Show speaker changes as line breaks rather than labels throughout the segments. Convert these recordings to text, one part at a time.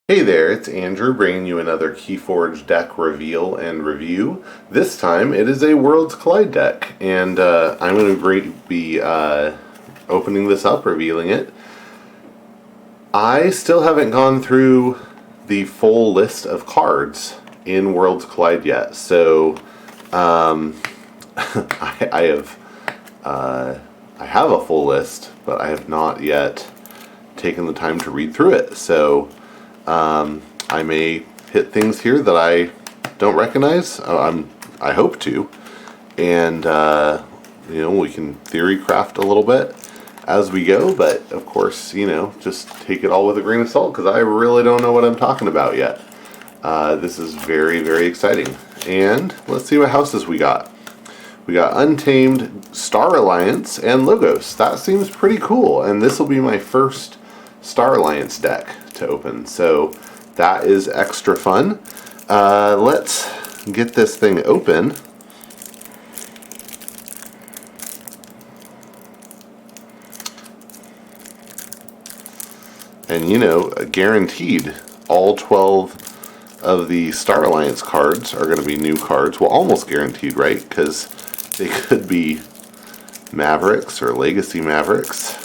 Hey there, it's Andrew bringing you another Keyforge deck reveal and review. This time it is a Worlds Collide deck, and I'm going to be opening this up, revealing it. I still haven't gone through the full list of cards in Worlds Collide yet, so I have a full list, but I have not yet taken the time to read through it. So I may hit things here that I don't recognize. I hope to, and we can theory craft a little bit as we go. But of course, just take it all with a grain of salt because I really don't know what I'm talking about yet. This is very, very exciting. And let's see what houses we got. We got Untamed, Star Alliance, and Logos. That seems pretty cool, and this will be my first Star Alliance deck to open, so that is extra fun. Let's get this thing open. And guaranteed all 12 of the Star Alliance cards are going to be new cards. Well, almost guaranteed, right? Because they could be Mavericks or Legacy Mavericks.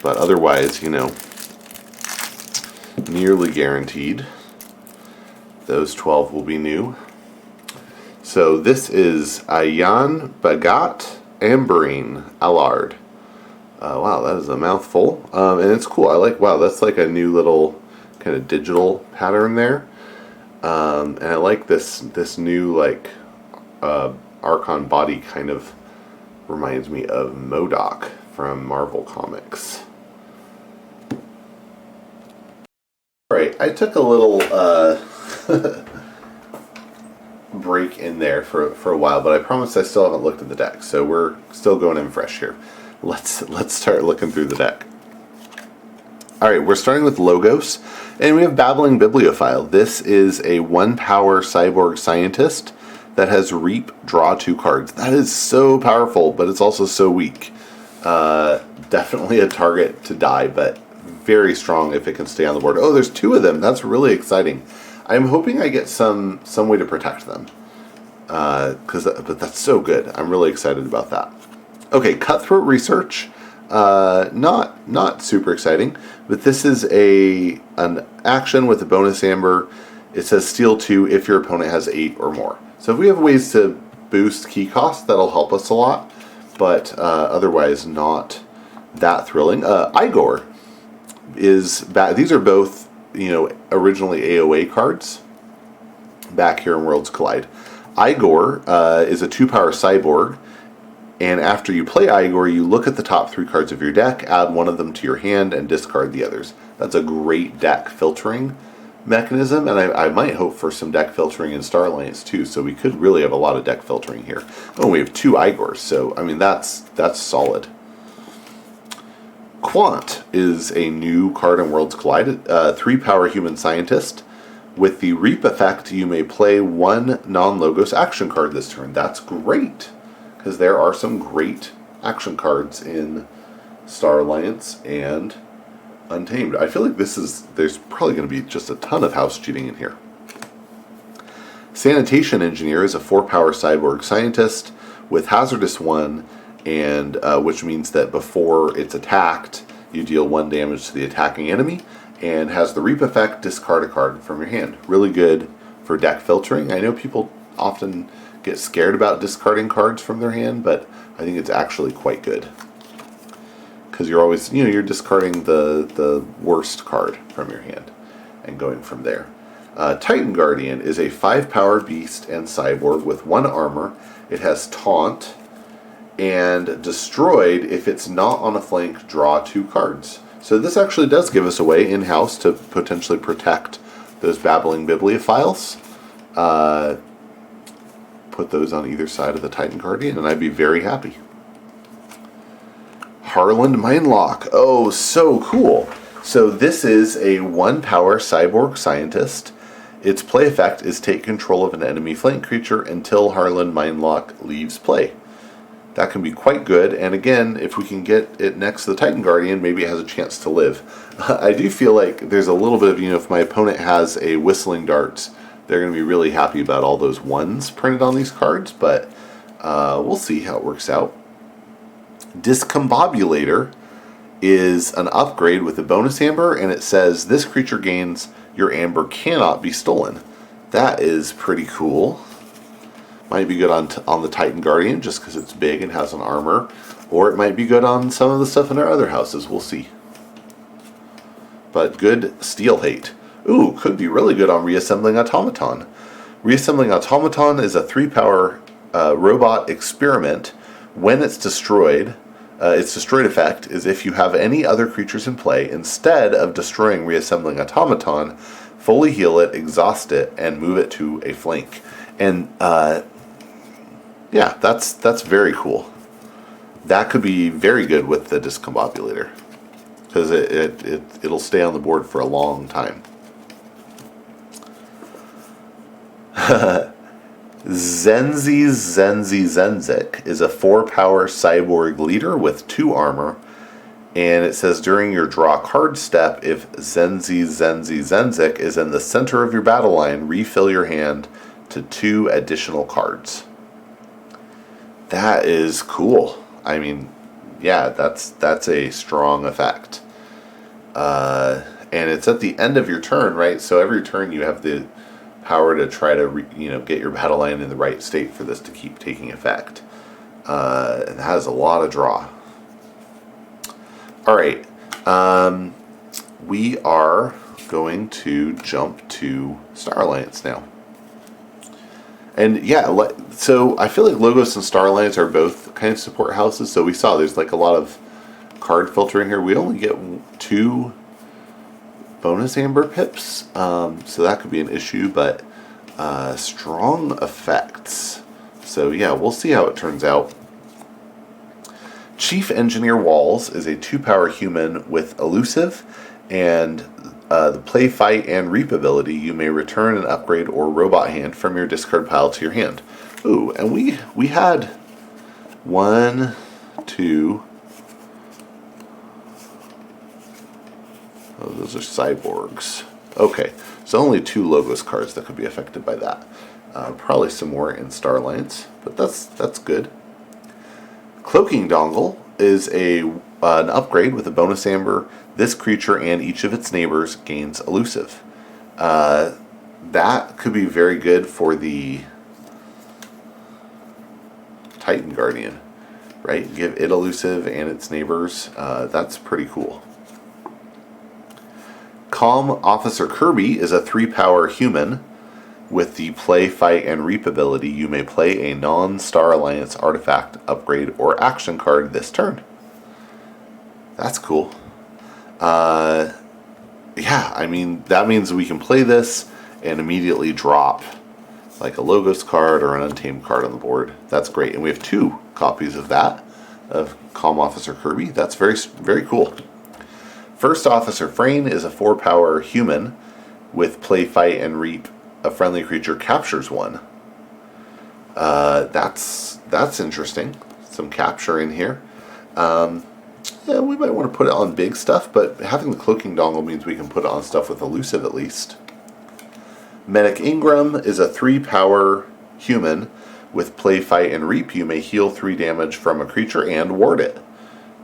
But otherwise, nearly guaranteed those 12 will be new. So this is Ayan Bagat Amberine Allard. Wow, that is a mouthful. And it's cool. Wow, that's like a new little kind of digital pattern there. And I like this new Archon body kind of reminds me of MODOK from Marvel Comics. Alright, I took a little break in there for a while, but I promise I still haven't looked at the deck, so we're still going in fresh here. Let's start looking through the deck. Alright, we're starting with Logos, and we have Babbling Bibliophile. This is a 1-power cyborg scientist that has Reap, draw 2 cards. That is so powerful, but it's also so weak. Definitely a target to die, but very strong if it can stay on the board. Oh, there's 2 of them. That's really exciting. I'm hoping I get some way to protect them. But that's so good. I'm really excited about that. Okay, Cutthroat Research. Not super exciting, but this is an action with a bonus amber. It says steal 2 if your opponent has 8 or more. So if we have ways to boost key cost, that'll help us a lot, but otherwise not that thrilling. Igor is back. These are both, originally AOA cards back here in Worlds Collide. Igor is a 2-power cyborg, and after you play Igor, you look at the top 3 cards of your deck, add one of them to your hand, and discard the others. That's a great deck filtering mechanism, and I might hope for some deck filtering in Star Alliance too, so we could really have a lot of deck filtering here. Oh, we have 2 Igors, so I mean that's solid. Quant is a new card in Worlds Collide, 3-power human scientist. With the Reap effect, you may play 1 non-Logos action card this turn. That's great, because there are some great action cards in Star Alliance and Untamed. I feel like there's probably going to be just a ton of house cheating in here. Sanitation Engineer is a 4-power cyborg scientist with Hazardous 1, and which means that before it's attacked, you deal 1 damage to the attacking enemy, and has the Reap effect, discard a card from your hand. Really good for deck filtering. I know people often get scared about discarding cards from their hand, but I think it's actually quite good. Because you're always, you're discarding the worst card from your hand and going from there. Titan Guardian is a 5-power beast and cyborg with 1 armor. It has Taunt, and Destroyed if it's not on a flank, draw 2 cards. So this actually does give us a way in-house to potentially protect those Babbling Bibliophiles. Put those on either side of the Titan Guardian, and I'd be very happy. Harland Mindlock. Oh, so cool. So this is a 1-power cyborg scientist. Its play effect is take control of an enemy flank creature until Harland Mindlock leaves play. That can be quite good, and again, if we can get it next to the Titan Guardian, maybe it has a chance to live. I do feel like there's a little bit of, if my opponent has a Whistling Darts, they're going to be really happy about all those ones printed on these cards, but we'll see how it works out. Discombobulator is an upgrade with a bonus amber, and it says this creature gains your amber cannot be stolen. That is pretty cool. Might be good on the Titan Guardian just because it's big and has an armor, or it might be good on some of the stuff in our other houses. We'll see. But good Steel Hate. Ooh, could be really good on Reassembling Automaton. Reassembling Automaton is a 3-power robot experiment. When it's destroyed, its destroyed effect is if you have any other creatures in play, instead of destroying Reassembling Automaton, fully heal it, exhaust it, and move it to a flank. And yeah, that's very cool. That could be very good with the Discombobulator, because it'll stay on the board for a long time. Zenzik is a 4-power cyborg leader with 2 armor, and it says during your draw card step, if Zenzik is in the center of your battle line, refill your hand to 2 additional cards. That is cool. I mean, yeah, that's a strong effect. And it's at the end of your turn, right? So every turn you have the power to try to get your battle line in the right state for this to keep taking effect. It has a lot of draw. All right, we are going to jump to Star Alliance now. And yeah, so I feel like Logos and Star Alliance are both kind of support houses. So we saw there's like a lot of card filtering here. We only get 2 bonus amber pips, so that could be an issue, but strong effects. So yeah, we'll see how it turns out. Chief Engineer Walls is a 2-power human with elusive, and the play, fight, and reap ability. You may return an upgrade or robot hand from your discard pile to your hand. Ooh, and we had 1, 2. Oh, those are cyborgs. Okay, so only 2 Logos cards that could be affected by that. Probably some more in Star Alliance, but that's good. Cloaking Dongle is an upgrade with a bonus amber. This creature and each of its neighbors gains elusive. That could be very good for the Titan Guardian, right? Give it elusive and its neighbors. That's pretty cool. Calm Officer Kirby is a 3-power human with the play, fight, and reap ability. You may play a non-Star Alliance artifact, upgrade, or action card this turn. That's cool. Yeah, I mean, that means we can play this and immediately drop like a Logos card or an Untamed card on the board. That's great. And we have 2 copies of that, of Calm Officer Kirby. That's very, very cool. First Officer Frayne is a 4-power human with play, fight, and reap. A friendly creature captures 1. That's interesting. Some capture in here. Yeah, we might want to put it on big stuff, but having the Cloaking Dongle means we can put it on stuff with elusive at least. Medic Ingram is a 3-power human with play, fight, and reap. You may heal 3 damage from a creature and ward it.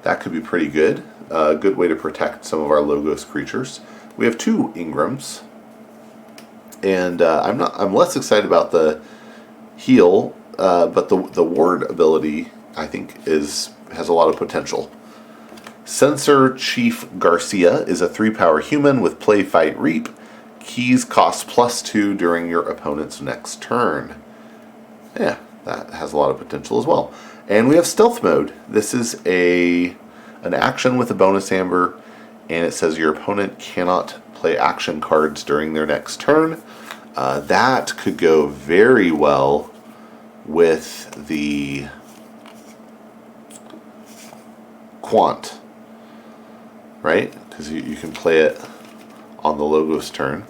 That could be pretty good. A good way to protect some of our Logos creatures. We have 2 Ingrams, and I'm less excited about the heal, but the ward ability I think has a lot of potential. Sensor Chief Garcia is a 3-power human with play, fight, reap. Keys cost +2 during your opponent's next turn. Yeah, that has a lot of potential as well. And we have Stealth Mode. This is an action with a bonus amber, and it says your opponent cannot play action cards during their next turn. That could go very well with the Quant, right? Because you can play it on the Logos turn.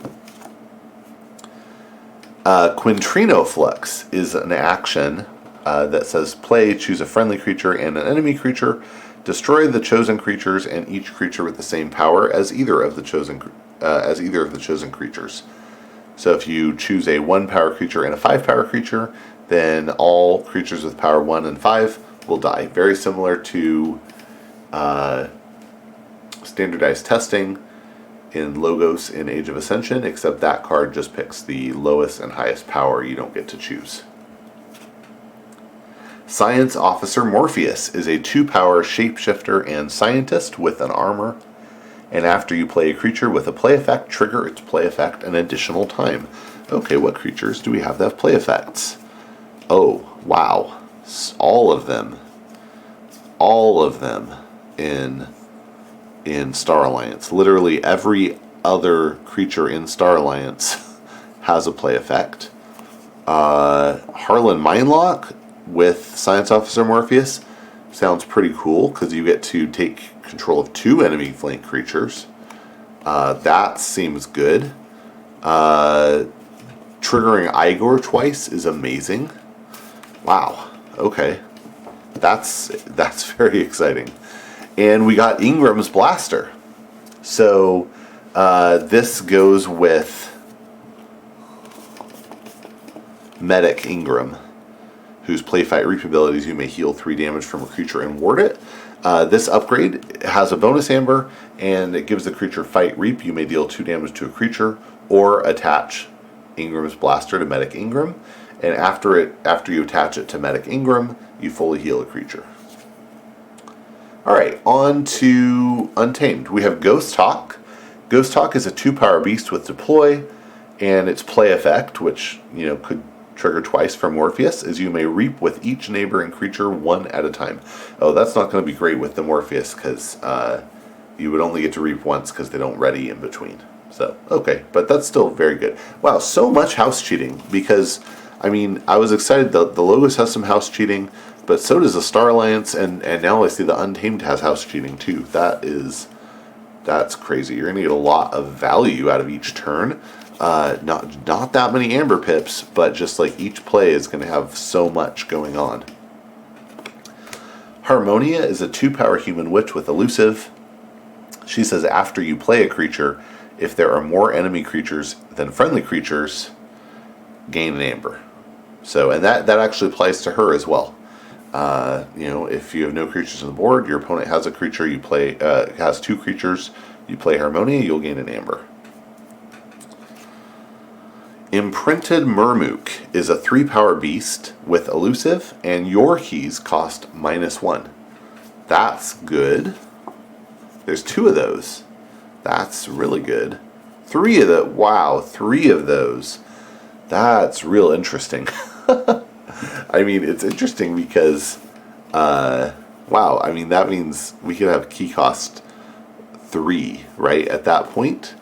Quintrino Flux is an action that says play, choose a friendly creature and an enemy creature, destroy the chosen creatures and each creature with the same power as either of the chosen creatures. So if you choose a 1 power creature and a 5 power creature, then all creatures with power 1 and 5 will die. Very similar to standardized testing in Logos in Age of Ascension, except that card just picks the lowest and highest power. You don't get to choose. Science Officer Morpheus is a 2-power shapeshifter and scientist with an armor. And after you play a creature with a play effect, trigger its play effect an additional time. Okay, what creatures do we have that have play effects? Oh, wow. All of them. All of them in Star Alliance. Literally every other creature in Star Alliance has a play effect. Harlan Mindlock with Science Officer Morpheus sounds pretty cool because you get to take control of 2 enemy flank creatures. That seems good. Triggering Igor twice is amazing. Wow. Okay. That's very exciting. And we got Ingram's Blaster. So this goes with Medic Ingram, whose play fight reap abilities you may heal 3 damage from a creature and ward it. This upgrade has a bonus amber, and it gives the creature fight reap. You may deal 2 damage to a creature, or attach Ingram's Blaster to Medic Ingram. And after you attach it to Medic Ingram, you fully heal a creature. Alright, on to Untamed. We have Ghost Hawk. Ghost Hawk is a 2-power beast with deploy, and its play effect, which could trigger twice from Morpheus, is you may reap with each neighboring creature 1 at a time. Oh, that's not going to be great with the Morpheus, because you would only get to reap once because they don't ready in between. So, okay, but that's still very good. Wow, so much house cheating, because, I was excited. The Logos has some house cheating, but so does the Star Alliance, and now I see the Untamed has house cheating too. That's crazy. You're going to get a lot of value out of each turn. Not that many Amber Pips, but just like each play is going to have so much going on. Harmonia is a 2-power human witch with elusive. She says after you play a creature, if there are more enemy creatures than friendly creatures, gain an Amber. So, and that actually applies to her as well. If you have no creatures on the board, your opponent has a creature, you play has 2 creatures, you play Harmonia, you'll gain an Amber. Imprinted Murmook is a 3-power beast with elusive, and your keys cost -1. That's good. There's 2 of those. That's really good. 3 of the wow, 3 of those. That's real interesting. It's interesting because, wow, that means we could have key cost 3, right, at that point,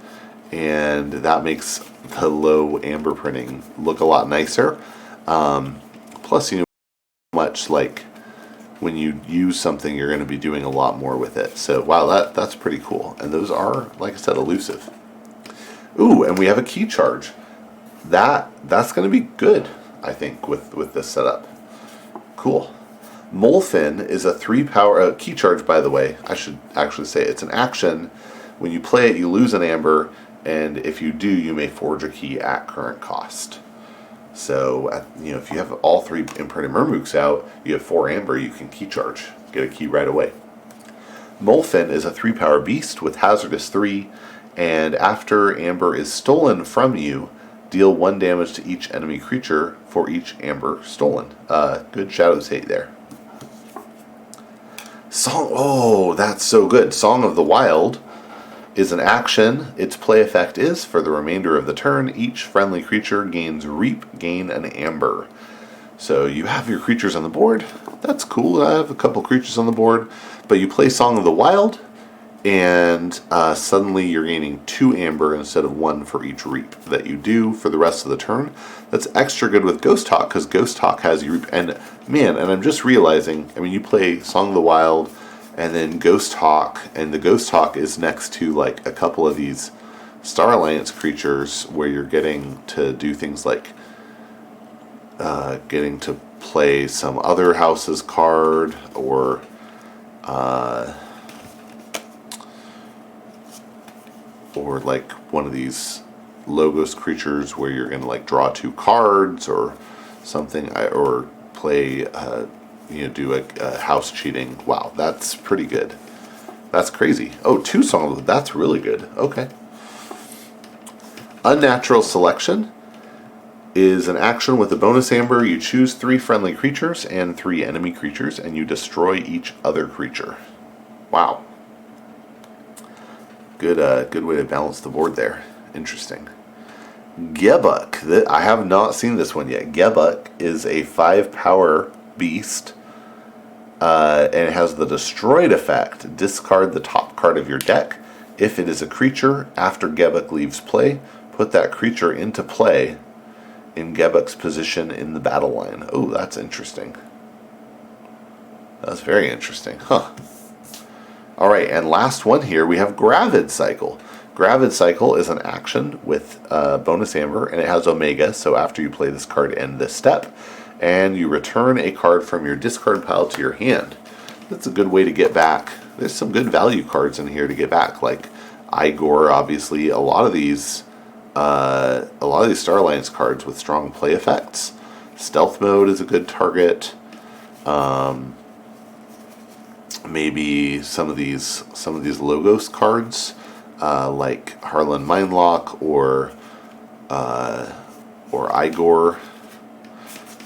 and that makes the low Amber printing look a lot nicer. Plus, much like when you use something, you're going to be doing a lot more with it. So, wow, that's pretty cool. And those are, like I said, elusive. Ooh, and we have a key charge. That's going to be good, I think, with this setup. Cool. Molfin is a 3-power key charge, by the way. I should actually say it's an action. When you play it, you lose an Amber, and if you do, you may forge a key at current cost. So, if you have all 3 Imprinted Murmooks out, you have 4 Amber, you can key charge. Get a key right away. Molfin is a 3-power beast with Hazardous 3, and after Amber is stolen from you, deal 1 damage to each enemy creature for each Amber stolen. Good Shadow's Hate there. Oh, that's so good. Song of the Wild is an action. Its play effect is, for the remainder of the turn, each friendly creature gains reap, gain an Amber. So you have your creatures on the board. That's cool. I have a couple creatures on the board. But you play Song of the Wild, and suddenly you're gaining 2 Amber instead of 1 for each reap that you do for the rest of the turn. That's extra good with Ghost Hawk, because Ghost Hawk has you reap. And man, and I'm just realizing, you play Song of the Wild, and then Ghost Hawk, and the Ghost Hawk is next to like a couple of these Star Alliance creatures where you're getting to do things like getting to play some other house's card, or like one of these Logos creatures where you're going to like draw 2 cards or something, or play do a house cheating. Wow, that's pretty good. That's crazy. Oh, 2 songs. That's really good. Okay. Unnatural Selection is an action with a bonus amber. You choose 3 friendly creatures and 3 enemy creatures, and you destroy each other creature. Wow. Good way to balance the board there. Interesting. Gebuk. I have not seen this one yet. Gebuk is a 5 power beast, and it has the destroyed effect. Discard the top card of your deck. If it is a creature, after Gebuk leaves play, put that creature into play in Gebuk's position in the battle line. Oh, that's interesting. That's very interesting. Huh. Alright, and last one here, we have Gravid Cycle. Gravid Cycle is an action with bonus amber, and it has Omega, so after you play this card, end this step, and you return a card from your discard pile to your hand. That's a good way to get back. There's some good value cards in here to get back, like Igor, obviously. A lot of these Star Alliance cards with strong play effects. Stealth Mode is a good target. Maybe some of these Logos cards, like Harlan Mindlock or Igor,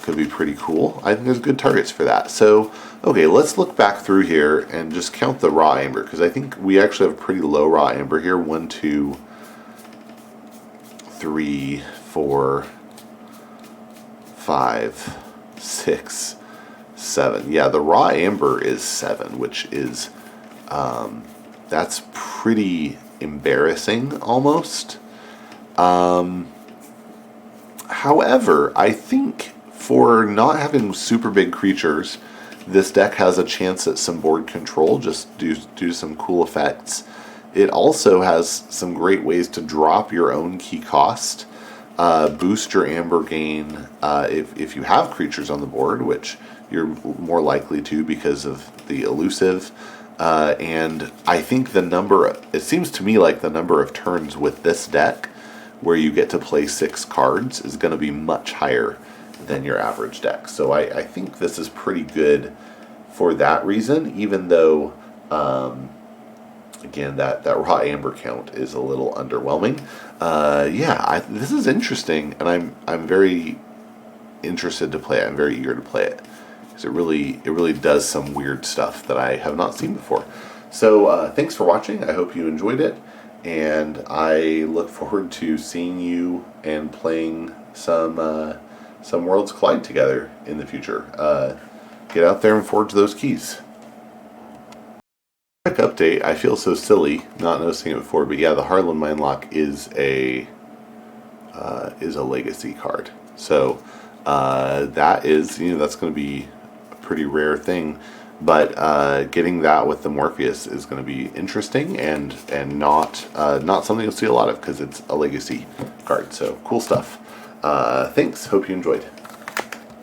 could be pretty cool. I think there's good targets for that. So, okay, let's look back through here and just count the raw amber, because I think we actually have a pretty low raw amber here. 1, 2, 3, 4, 5, 6, 7. Yeah, the raw amber is 7, which is that's pretty embarrassing almost. However, I think for not having super big creatures, this deck has a chance at some board control, just due to some cool effects. It also has some great ways to drop your own key cost, boost your amber gain if you have creatures on the board, which you're more likely to because of the elusive. And I think it seems to me like the number of turns with this deck where you get to play 6 cards is going to be much higher than your average deck. So I think this is pretty good for that reason, even though, again, that raw amber count is a little underwhelming. This is interesting, and I'm very interested to play it. I'm very eager to play it, because it really does some weird stuff that I have not seen before. So thanks for watching. I hope you enjoyed it, and I look forward to seeing you and playing some Worlds Collide together in the future. Get out there and forge those keys. Quick update. I feel so silly not noticing it before, but yeah, the Harlan Mindlock is a legacy card. So that is, that's going to be a pretty rare thing. But getting that with the Morpheus is going to be interesting and not something you'll see a lot of, because it's a legacy card. So cool stuff. Thanks. Hope you enjoyed.